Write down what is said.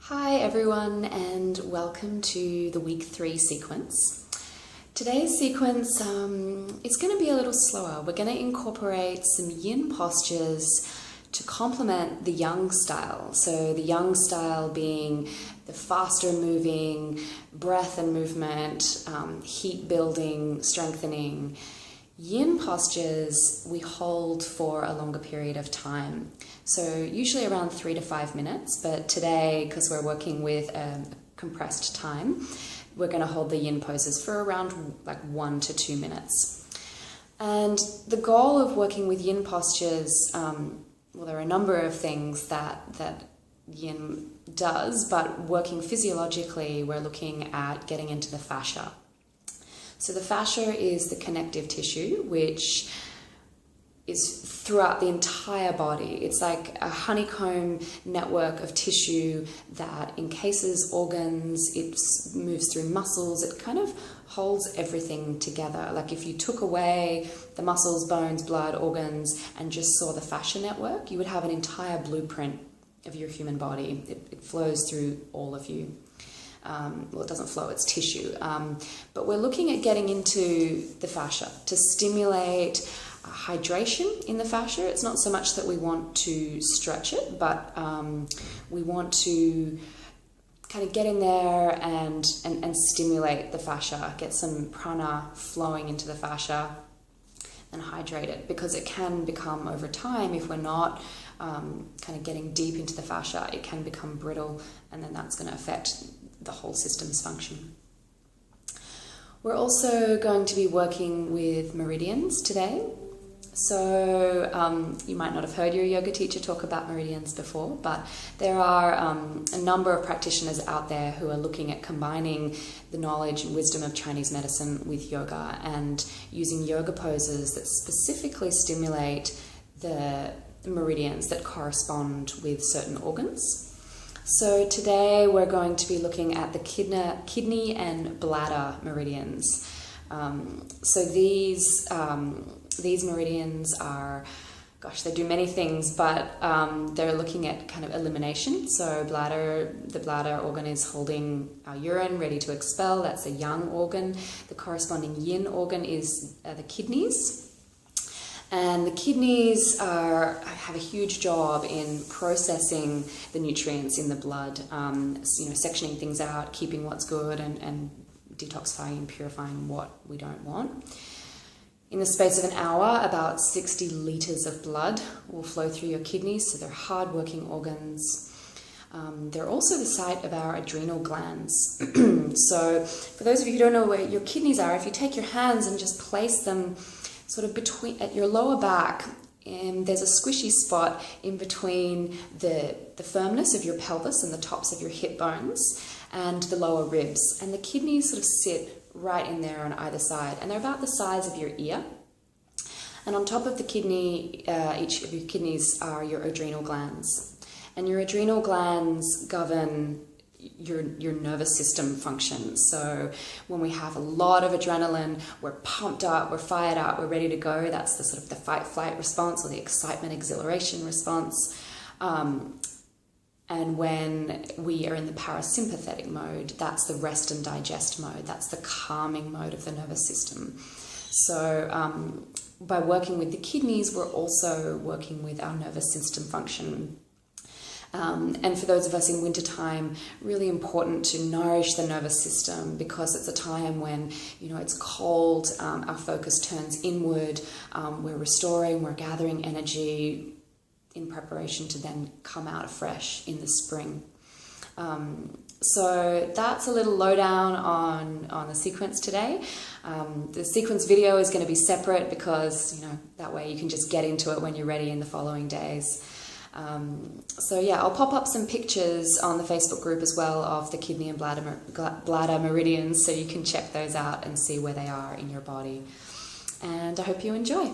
Hi everyone, and welcome to the week 3 sequence. Today's sequence it's going to be a little slower. We're going to incorporate some yin postures to complement the yang style. So the yang style being the faster moving, breath and movement, heat building, strengthening. Yin postures we hold for a longer period of time. So usually around 3 to 5 minutes, but today, because we're working with compressed time, we're going to hold the yin poses for around like 1 to 2 minutes. And the goal of working with yin postures, well, there are a number of things that yin does, but working physiologically, we're looking at getting into the fascia. So the fascia is the connective tissue, which is throughout the entire body. It's like a honeycomb network of tissue that encases organs, it moves through muscles, it kind of holds everything together. Like if you took away the muscles, bones, blood, organs, and just saw the fascia network, you would have an entire blueprint of your human body. It flows through all of you. Well, it doesn't flow, it's tissue. But we're looking at getting into the fascia to stimulate hydration in the fascia. It's not so much that we want to stretch it, but we want to kind of get in there and stimulate the fascia, get some prana flowing into the fascia and hydrate it, because it can become, over time, if we're not kind of getting deep into the fascia, it can become brittle, and then that's going to affect the whole system's function. We're also going to be working with meridians today. So you might not have heard your yoga teacher talk about meridians before, but there are a number of practitioners out there who are looking at combining the knowledge and wisdom of Chinese medicine with yoga and using yoga poses that specifically stimulate the meridians that correspond with certain organs. So today we're going to be looking at the kidney and bladder meridians. So these meridians are, gosh, they do many things, but they're looking at kind of elimination. So the bladder organ is holding our urine ready to expel. That's a yang organ. The corresponding yin organ is the kidneys. And the kidneys have a huge job in processing the nutrients in the blood, sectioning things out, keeping what's good, and detoxifying and purifying what we don't want. In the space of an hour, about 60 litres of blood will flow through your kidneys, so they're hard-working organs. They're also the site of our adrenal glands. So for those of you who don't know where your kidneys are, if you take your hands and just place them sort of at your lower back, and there's a squishy spot in between the firmness of your pelvis and the tops of your hip bones and the lower ribs. And the kidneys sort of sit right in there on either side, and they're about the size of your ear. And on top of the kidney, each of your kidneys are your adrenal glands. And your adrenal glands govern your nervous system functions. So when we have a lot of adrenaline, we're pumped up, we're fired up, we're ready to go. That's the sort of the fight-flight response, or the excitement, exhilaration response. And when we are in the parasympathetic mode, that's the rest and digest mode. That's the calming mode of the nervous system. So by working with the kidneys, we're also working with our nervous system function. And for those of us in wintertime, really important to nourish the nervous system, because it's a time when, it's cold, our focus turns inward, we're restoring, we're gathering energy in preparation to then come out afresh in the spring. So that's a little lowdown on the sequence today. The sequence video is going to be separate because, that way you can just get into it when you're ready in the following days. So yeah, I'll pop up some pictures on the Facebook group as well of the kidney and bladder meridians, so you can check those out and see where they are in your body. And I hope you enjoy.